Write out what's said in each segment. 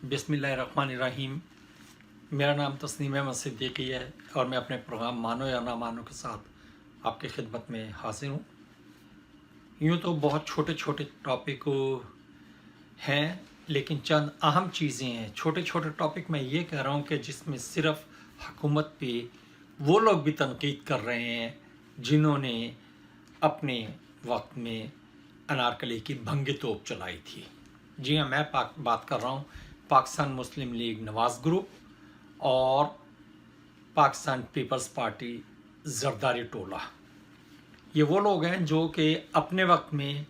बिस्मिल्लाहिर्रहमानिर्रहीम। मेरा नाम तस्नीम अहमद सिद्दीकी है और मैं अपने प्रोग्राम मानो या ना मानो के साथ आपकी खिदमत में हाजिर हूँ। यूँ तो बहुत छोटे छोटे टॉपिक हैं, लेकिन चंद अहम चीज़ें हैं। छोटे छोटे टॉपिक मैं ये कह रहा हूँ कि जिसमें सिर्फ हुकूमत पे वो लोग भी तनकीद कर रहे हैं जिन्होंने अपने वक्त में अनारकली की भंगी तोप चलाई थी। जी हाँ, मैं बात कर रहा हूँ पाकिस्तान मुस्लिम लीग नवाज़ ग्रुप और पाकिस्तान पीपल्स पार्टी जरदारी टोला। ये वो लोग हैं जो कि अपने वक्त में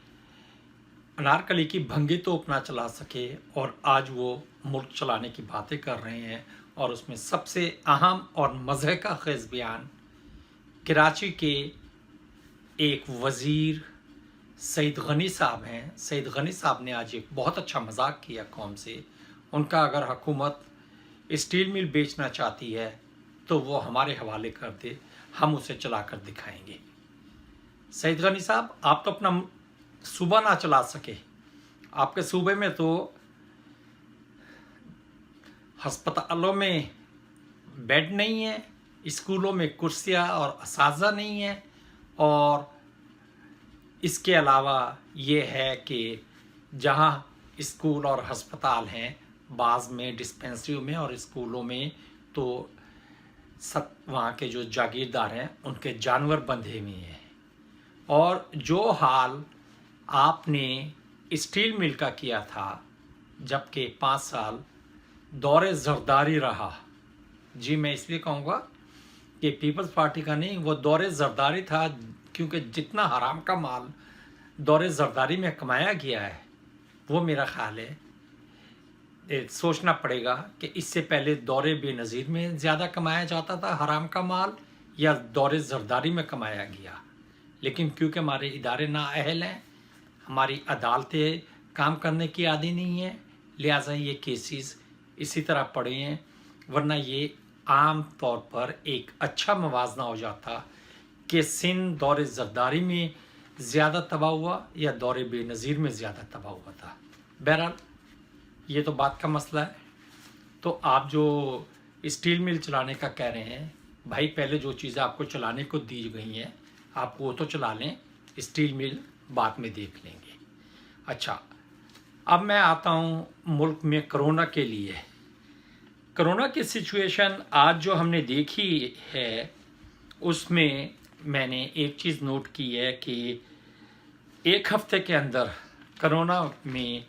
अनारकली की भंगी तोप ना चला सके और आज वो मुल्क चलाने की बातें कर रहे हैं। और उसमें सबसे अहम और मज़े का खेज़ बयान कराची के एक वज़ीर सईद गनी साहब हैं। सईद गनी साहब ने आज एक बहुत अच्छा मजाक किया कौम से। उनका अगर हुकूमत स्टील मिल बेचना चाहती है तो वो हमारे हवाले कर दे, हम उसे चला कर दिखाएंगे। सईद गनी साहब, आप तो अपना सूबा ना चला सके, आपके सूबे में तो हस्पतालों में बेड नहीं है, स्कूलों में कुर्सियाँ और असाज़ा नहीं है, और इसके अलावा ये है कि जहाँ स्कूल और हस्पताल हैं, बाज़ में डिस्पेंसरियों में और स्कूलों में तो सब वहाँ के जो जागीरदार हैं उनके जानवर बंधे हुए हैं। और जो हाल आपने स्टील मिल का किया था, जबकि 5 साल दौरे जरदारी रहा। जी, मैं इसलिए कहूँगा कि पीपल्स पार्टी का नहीं, वो दौरे जरदारी था, क्योंकि जितना हराम का माल दौरे जरदारी में कमाया गया है वो मेरा ख्याल है सोचना पड़ेगा कि इससे पहले दौरे बेनज़ीर में ज़्यादा कमाया जाता था हराम का माल या दौरे जरदारी में कमाया गया। लेकिन क्योंकि हमारे इदारे नाअहल हैं, हमारी अदालतें काम करने की आदी नहीं है, लिहाजा ये केसेस इसी तरह पड़े हैं। वरना ये आम तौर पर एक अच्छा मवाजना हो जाता कि सिंध दौरे जरदारी में ज़्यादा तबाह हुआ या दौरे बेनज़ीर में ज़्यादा तबाह हुआ था। बहरहाल ये तो बात का मसला है। तो आप जो स्टील मिल चलाने का कह रहे हैं, भाई पहले जो चीज़ें आपको चलाने को दी गई हैं आप वो तो चला लें, स्टील मिल बाद में देख लेंगे। अच्छा, अब मैं आता हूँ मुल्क में कोरोना के लिए। कोरोना की सिचुएशन आज जो हमने देखी है उसमें मैंने एक चीज़ नोट की है कि एक हफ्ते के अंदर कोरोना में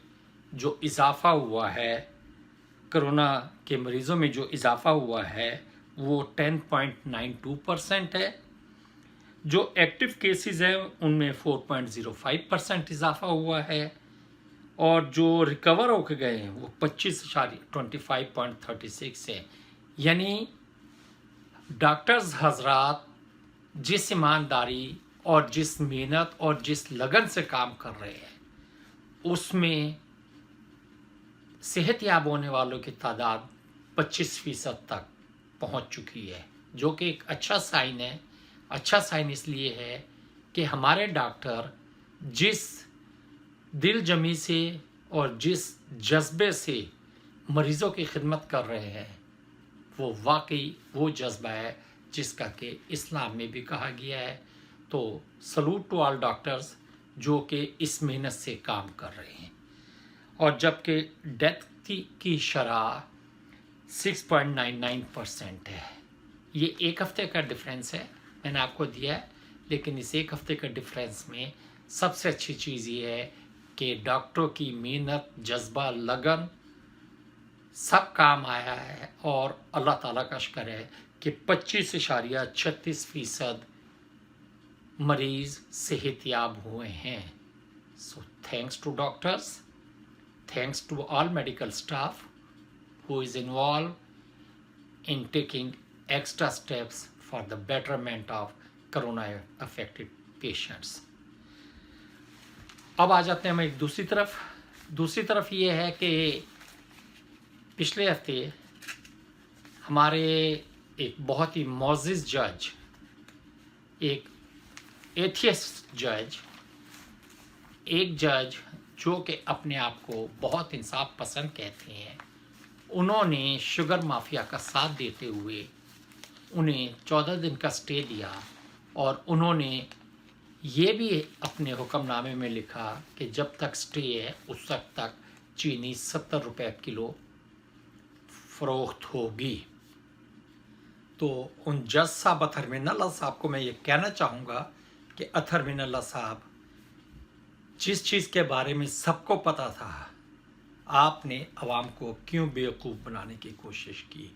जो इजाफ़ा हुआ है, कोरोना के मरीज़ों में जो इजाफ़ा हुआ है वो 10.92% है। जो एक्टिव केसेस हैं उनमें 4.05% इजाफ़ा हुआ है, और जो रिकवर होकर गए हैं वो 25.36 है। यानी डॉक्टर्स हजरात जिस ईमानदारी और जिस मेहनत और जिस लगन से काम कर रहे हैं उसमें सेहतयाब होने वालों की तादाद 25% तक पहुंच चुकी है, जो कि एक अच्छा साइन है। अच्छा साइन इसलिए है कि हमारे डॉक्टर जिस दिल जमी से और जिस जज्बे से मरीज़ों की खिदमत कर रहे हैं वो वाकई वो जज्बा है जिसका कि इस्लाम में भी कहा गया है। तो सलूट टू ऑल डॉक्टर्स जो कि इस मेहनत से काम कर रहे हैं। और जबकि डेथ की शरह 6.99% है। ये एक हफ्ते का डिफरेंस है, मैंने आपको दिया है, लेकिन इस एक हफ्ते के डिफरेंस में सबसे अच्छी चीज़ ये है कि डॉक्टरों की मेहनत, जज्बा, लगन सब काम आया है। और अल्लाह ताला का शुक्र है कि 25.36% मरीज़ सेहतयाब हुए हैं। So thanks to doctors, thanks to all medical staff who is involved in taking extra steps for the betterment of corona affected patients. अब आ जाते हैं हम एक दूसरी तरफ ये है कि पिछले हफ्ते हमारे एक बहुत ही मोअज़्ज़िज़ जज, एक एथियस्ट जज, एक जज जो कि अपने आप को बहुत इंसाफ पसंद कहते हैं, उन्होंने शुगर माफिया का साथ देते हुए उन्हें 14 दिन का स्टे दिया और उन्होंने ये भी अपने हुक्मनामे में लिखा कि जब तक स्टे है उस वक्त तक चीनी 70 रुपए किलो फरोख्त होगी। तो उन जज साहब अतहर मिनल्ला साहब को मैं ये कहना चाहूँगा कि अतहर मिनल्ला साहब, जिस चीज़ के बारे में सबको पता था, आपने अवाम को क्यों बेवकूफ़ बनाने की कोशिश की।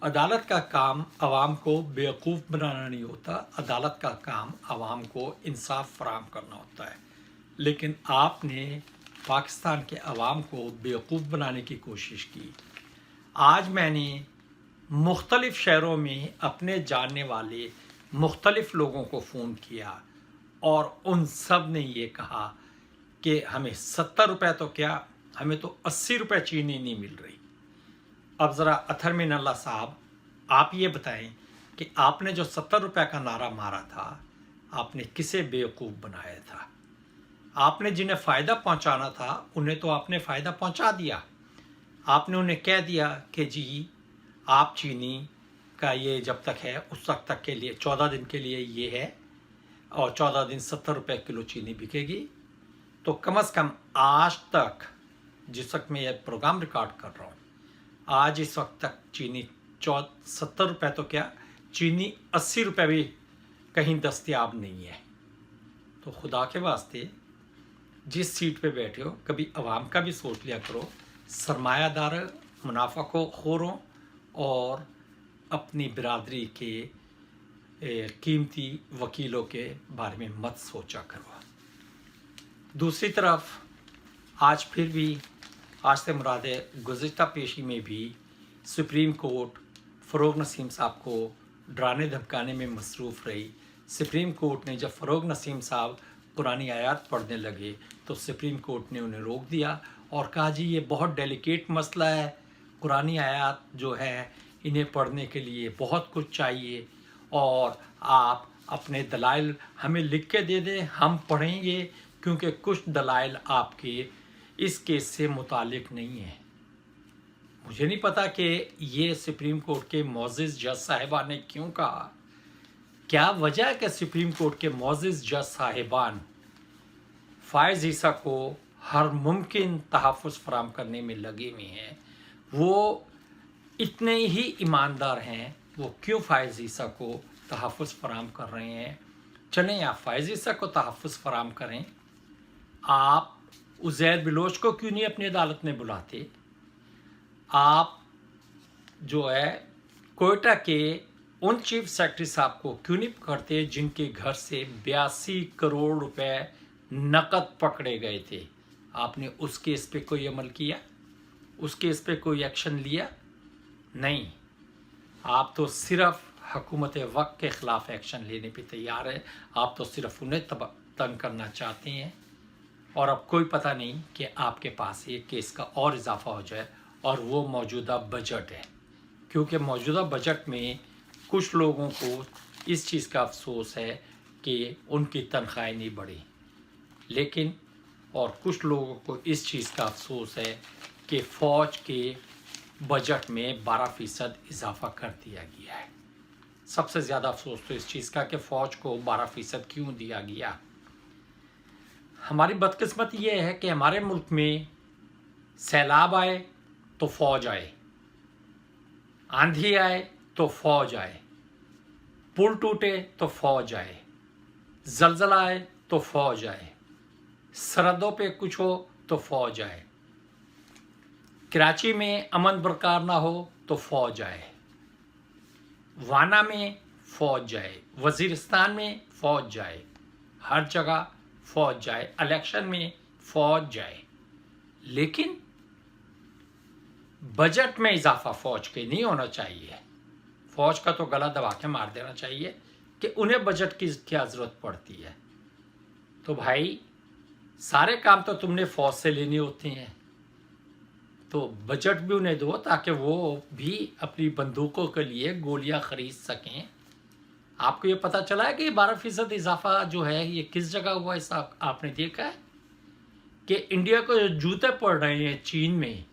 अदालत का काम अवाम को बेवकूफ़ बनाना नहीं होता, अदालत का काम अवाम को इंसाफ फराहम करना होता है। लेकिन आपने पाकिस्तान के अवाम को बेवकूफ़ बनाने की कोशिश की। आज मैंने मुख्तलिफ़ शहरों में अपने जानने वाले मुख्तलिफ़ लोगों को फ़ोन किया और उन सब ने ये कहा कि हमें 70 रुपये तो क्या, हमें तो 80 रुपये चीनी नहीं मिल रही। अब ज़रा अतहर मिनल्ला साहब, आप ये बताएं कि आपने जो 70 रुपये का नारा मारा था, आपने किसे बेवकूफ़ बनाया था। आपने जिन्हें फ़ायदा पहुंचाना था उन्हें तो आपने फ़ायदा पहुंचा दिया। आपने उन्हें कह दिया कि जी आप चीनी का ये जब तक है उस वक्त तक के लिए 14 दिन के लिए ये है और 14 दिन 70 रुपये किलो चीनी बिकेगी। तो कम से कम आज तक, जिस वक्त मैं ये प्रोग्राम रिकॉर्ड कर रहा हूँ, आज इस वक्त तक चीनी 70 रुपये तो क्या, चीनी 80 रुपये भी कहीं दस्तयाब नहीं है। तो खुदा के वास्ते जिस सीट पे बैठे हो कभी अवाम का भी सोच लिया करो। सरमायादार मुनाफा को खोरों और अपनी बिरादरी के कीमती वकीलों के बारे में मत सोचा करो। दूसरी तरफ आज फिर भी, आज से मुराद है गुज़िश्ता पेशी में भी सुप्रीम कोर्ट फ़रोग़ नसीम साहब को डराने धमकाने में मसरूफ़ रही। सुप्रीम कोर्ट ने जब फ़रोग़ नसीम साहब कुरानी आयत पढ़ने लगे तो सुप्रीम कोर्ट ने उन्हें रोक दिया और कहा जी ये बहुत डेलिकेट मसला है, कुरानी आयत जो है इन्हें पढ़ने के लिए बहुत कुछ चाहिए और आप अपने दलाइल हमें लिख के दे दें, हम पढ़ेंगे, क्योंकि कुछ दलाइल आपके इस केस से मुतालिक नहीं है। मुझे नहीं पता कि ये सुप्रीम कोर्ट के मोअज़्ज़िज़ जज साहिबान ने क्यों कहा। क्या वजह है कि सुप्रीम कोर्ट के मोअज़्ज़िज़ जज साहिबान फ़ायज़ ईसा को हर मुमकिन तहफ़्फ़ुज़ फराहम करने में लगे हुए हैं। वो इतने ही ईमानदार हैं, वो क्यों फ़ायज़ ईसा को तहफ़्फ़ुज़ फराहम कर रहे हैं। चलें आप फ़ायज़ ईसा को तहफ़्फ़ुज़ फराहम करें, आप उज़ैर बिलोच को क्यों नहीं अपनी अदालत में बुलाते। आप जो है कोयटा के उन चीफ सेक्रेटरी साहब को क्यों नहीं पकड़ते जिनके घर से 82 करोड़ रुपए नकद पकड़े गए थे। आपने उस केस पे कोई अमल किया, उस केस पे कोई एक्शन लिया नहीं। आप तो सिर्फ हुकूमत वक्त के ख़िलाफ़ एक्शन लेने पे तैयार है। आप तो सिर्फ उन्हें तंग करना चाहते हैं और अब कोई पता नहीं कि आपके पास ये केस का और इजाफा हो जाए, और वो मौजूदा बजट है। क्योंकि मौजूदा बजट में कुछ लोगों को इस चीज़ का अफसोस है कि उनकी तनख्वाहें नहीं बढ़ी, लेकिन और कुछ लोगों को इस चीज़ का अफसोस है कि फ़ौज के बजट में 12% इजाफा कर दिया गया है। सबसे ज़्यादा अफसोस तो इस चीज़ का कि फ़ौज को 12% क्यों दिया गया। हमारी बदकिस्मत ये है कि हमारे मुल्क में सैलाब आए तो फ़ौज आए, आंधी आए तो फ़ौज आए, पुल टूटे तो फ़ौज आए, ज़लज़ला आए तो फ़ौज आए, सरहदों पे कुछ हो तो फ़ौज आए, कराची में अमन बरकरार ना हो तो फ़ौज आए, वाना में फ़ौज जाए, वज़ीरिस्तान में फ़ौज जाए, हर जगह फ़ौज जाए, इलेक्शन में फ़ौज जाए। लेकिन बजट में इजाफा फ़ौज के नहीं होना चाहिए। फ़ौज का तो गला दबा के मार देना चाहिए कि उन्हें बजट की क्या ज़रूरत पड़ती है। तो भाई सारे काम तो तुमने फ़ौज से लेने होते हैं, तो बजट भी उन्हें दो ताकि वो भी अपनी बंदूकों के लिए गोलियां खरीद सकें। आपको ये पता चला है कि 12% इजाफा जो है ये किस जगह हुआ है? साहब आपने देखा है कि इंडिया को जो जूते पड़ रहे हैं चीन में,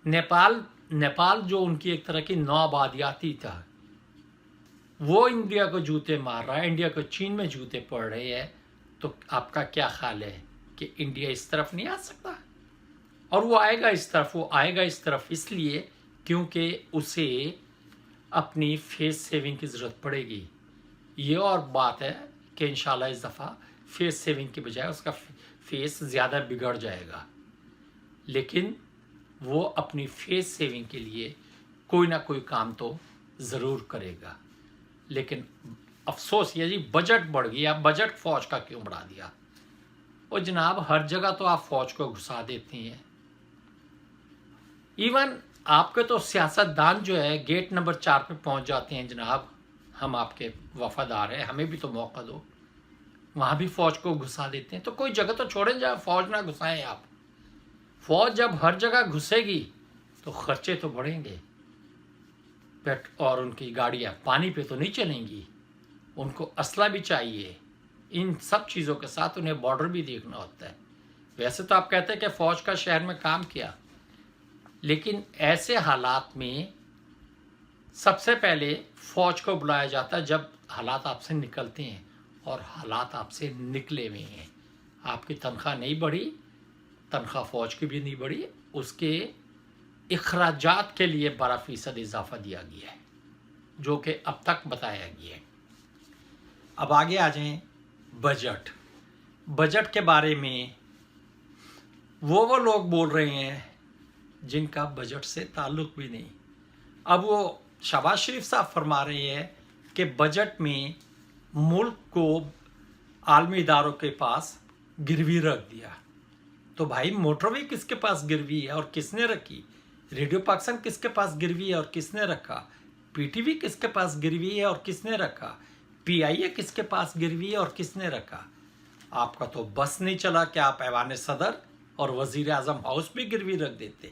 नेपाल जो उनकी एक तरह की नौआबादियाती था, वो इंडिया को जूते मार रहा है, इंडिया को चीन में जूते पड़ रहे हैं, तो आपका क्या ख्याल है कि इंडिया इस तरफ नहीं आ सकता? और वो आएगा इस तरफ इसलिए क्योंकि उसे अपनी फेस सेविंग की ज़रूरत पड़ेगी। ये और बात है कि इंशाल्लाह इस दफ़ा फेस सेविंग के बजाय उसका फेस ज़्यादा बिगड़ जाएगा, लेकिन वो अपनी फेस सेविंग के लिए कोई ना कोई काम तो ज़रूर करेगा। लेकिन अफसोस ये जी, बजट बढ़ गया, बजट फ़ौज का क्यों बढ़ा दिया? और जनाब हर जगह तो आप फ़ौज को घुसा देती हैं। इवन आपके तो सियासतदान जो है गेट नंबर 4 पे पहुंच जाते हैं, जनाब हम आपके वफादार हैं, हमें भी तो मौका दो, वहाँ भी फ़ौज को घुसा देते हैं। तो कोई जगह तो छोड़ें जहाँ फ़ौज ना घुसाएं आप। फ़ौज जब हर जगह घुसेगी तो खर्चे तो बढ़ेंगे, और उनकी गाड़ियाँ पानी पे तो नहीं चलेंगी, उनको असला भी चाहिए। इन सब चीज़ों के साथ उन्हें बॉर्डर भी देखना होता है। वैसे तो आप कहते हैं कि फ़ौज का शहर में काम किया, लेकिन ऐसे हालात में सबसे पहले फ़ौज को बुलाया जाता है जब हालात आपसे निकलते हैं, और हालात आपसे निकले हुए हैं। आपकी तनख्वाह नहीं बढ़ी, तनख्वाह फ़ौज की भी नहीं बढ़ी, उसके इखराजात के लिए 12% इजाफा दिया गया है, जो कि अब तक बताया गया है। अब आगे आ जाएं बजट के बारे में। वो लोग बोल रहे हैं जिनका बजट से ताल्लुक़ भी नहीं। अब वो शहबाज शरीफ साहब फरमा रहे हैं कि बजट में मुल्क को आलमी इदारों के पास गिरवी रख दिया। तो भाई मोटरवे किसके पास गिरवी है और किसने रखी? रेडियो पाकिस्तान किसके पास गिरवी है और किसने रखा? पीटीवी किसके पास गिरवी है और किसने रखा? पीआईए किसके पास गिरवी है और किसने रखा? आपका तो बस नहीं चला कि आप ऐवान सदर और वजीर आजम हाउस भी गिरवी रख देते।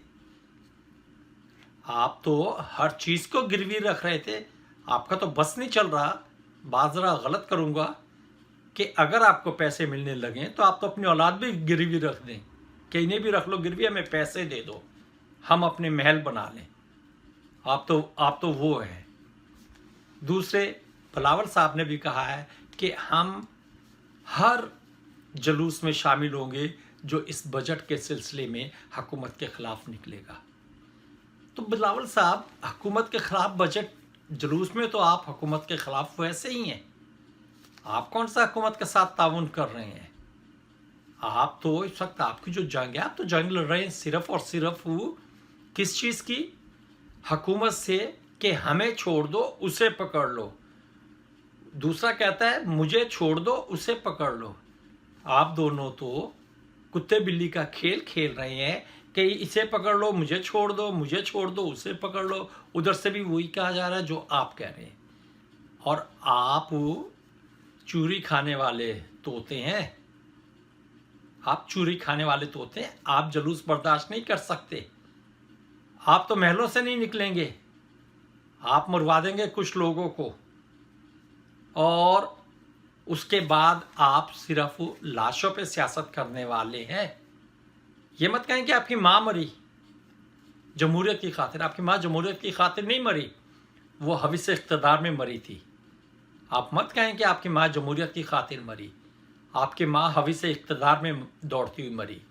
आप तो हर चीज़ को गिरवी रख रहे थे, आपका तो बस नहीं चल रहा। बात ज़रा गलत करूँगा कि अगर आपको पैसे मिलने लगें तो आप तो अपनी औलाद भी गिरवी रख दें कि इन्हें भी रख लो गिरवी, हमें पैसे दे दो, हम अपने महल बना लें। आप तो वो हैं। दूसरे बिलावल साहब ने भी कहा है कि हम हर जुलूस में शामिल होंगे जो इस बजट के सिलसिले में हुकूमत के ख़िलाफ़ निकलेगा। तो बिलावल साहब, हुकूमत के ख़िलाफ़ बजट जुलूस में तो आप हुकूमत के ख़िलाफ़ वैसे ही हैं। आप कौन सा हुकूमत के साथ ताउन कर रहे हैं? आप तो इस वक्त आपकी जो जंग है, आप तो जंग लड़ रहे हैं सिर्फ़ और सिर्फ किस चीज़ की? हुकूमत से कि हमें छोड़ दो, उसे पकड़ लो। दूसरा कहता है मुझे छोड़ दो, उसे पकड़ लो। आप दोनों तो कुत्ते बिल्ली का खेल खेल रहे हैं कि इसे पकड़ लो, मुझे छोड़ दो, मुझे छोड़ दो, उसे पकड़ लो। उधर से भी वही कहा जा रहा है जो आप कह रहे हैं। और आप चूरी खाने वाले तोते हैं, आप चूरी खाने वाले तोते हैं। आप जुलूस बर्दाश्त नहीं कर सकते। आप तो महलों से नहीं निकलेंगे, आप मरवा देंगे कुछ लोगों को, और उसके बाद आप सिर्फ लाशों पे सियासत करने वाले हैं। ये मत कहें कि आपकी माँ मरी जमहूरियत की खातिर। आपकी माँ जमहूरियत की खातिर नहीं मरी, वो हवीस इख्तदार में मरी थी। आप मत कहें कि आपकी माँ जमहूरियत की खातिर मरी। आपकी माँ हवीस इख्तदार में दौड़ती हुई मरी।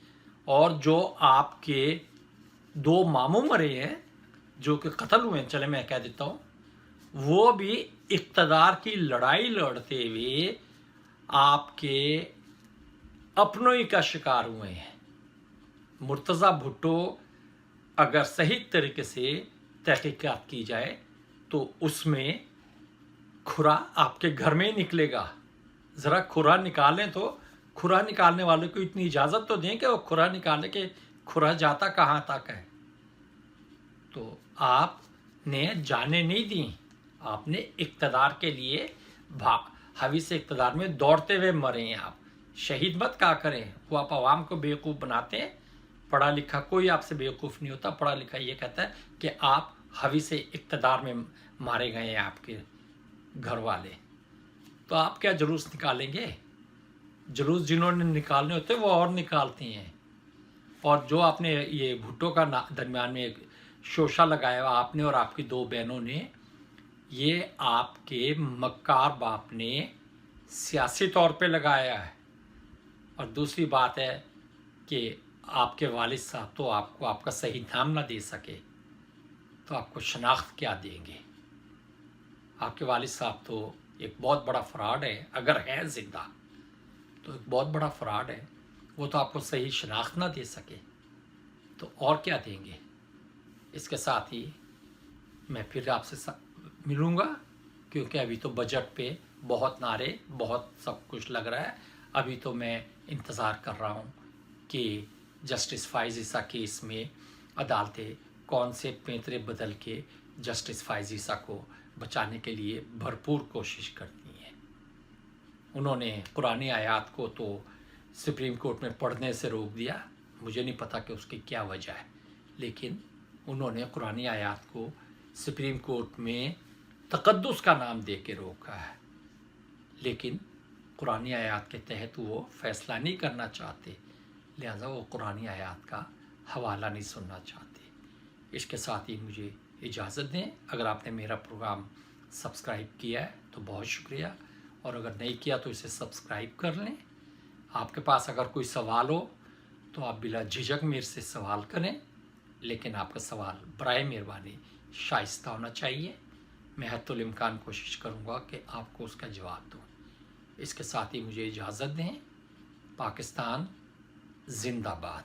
और जो आपके 2 मामू मरे हैं जो कि कत्ल हुए हैं, चले मैं कह देता हूँ, वो भी इख्तदार की लड़ाई लड़ते हुए आपके अपनों ही का शिकार हुए हैं। मुर्तज़ा भुट्टो अगर सही तरीके से तहकीकात की जाए तो उसमें खुरा आपके घर में ही निकलेगा। ज़रा खुरा निकालें तो खुरा निकालने वाले को इतनी इजाज़त तो दें कि वो खुरा निकाले कि खुरा जाता कहाँ तक है। तो आपने जाने नहीं दी, आपने इक़्तिदार के लिए हवीस इक़्तिदार में दौड़ते हुए मरे हैं। आप शहीद मत कहा करें, वो आप आवाम को बेवकूफ़ बनाते हैं। पढ़ा लिखा कोई आपसे बेवकूफ़ नहीं होता। पढ़ा लिखा ये कहता है कि आप हवीस इक़्तिदार में मारे गए हैं आपके घर वाले। तो आप क्या जुलूस निकालेंगे? जुलूस जिन्होंने निकालने होते हैं वो और निकालते हैं। और जो आपने ये भुट्टो का दरमियान में शोशा लगाया आपने और आपकी 2 बहनों ने, ये आपके मक्कार बाप ने सियासी तौर पे लगाया है। और दूसरी बात है कि आपके वालिद साहब तो आपको आपका सही नाम ना दे सके तो आपको शनाख्त क्या देंगे। आपके वालिद साहब तो एक बहुत बड़ा फ्रॉड है, अगर है ज़िंदा तो एक बहुत बड़ा फ्रॉड है। वो तो आपको सही शनाख्त ना दे सके तो और क्या देंगे। इसके साथ ही मैं फिर आपसे मिलूँगा, क्योंकि अभी तो बजट पे बहुत नारे, बहुत सब कुछ लग रहा है। अभी तो मैं इंतज़ार कर रहा हूँ कि जस्टिस फ़ाइज़ ईसा केस में अदालतें कौन से पैंतरे बदल के जस्टिस फ़ाइज़ ईसा को बचाने के लिए भरपूर कोशिश करती हैं। उन्होंने कुरानी आयात को तो सुप्रीम कोर्ट में पढ़ने से रोक दिया, मुझे नहीं पता कि उसकी क्या वजह है, लेकिन उन्होंने कुरानी आयात को सुप्रीम कोर्ट में तक़द्दुस का नाम दे के रोका है, लेकिन कुरानी आयात के तहत वो फ़ैसला नहीं करना चाहते, लिहाजा वो कुरानी आयात का हवाला नहीं सुनना चाहते। इसके साथ ही मुझे इजाज़त दें। अगर आपने मेरा प्रोग्राम सब्सक्राइब किया है तो बहुत शुक्रिया, और अगर नहीं किया तो इसे सब्सक्राइब कर लें। आपके पास अगर कोई सवाल हो तो आप बिला झिझक मेरे से सवाल करें, लेकिन आपका सवाल बराए मेहरबानी शाइस्ता होना चाहिए। मैं हत्तुल इम्कान कोशिश करूँगा कि आपको उसका जवाब दूँ। इसके साथ ही मुझे इजाज़त दें। पाकिस्तान जिंदाबाद।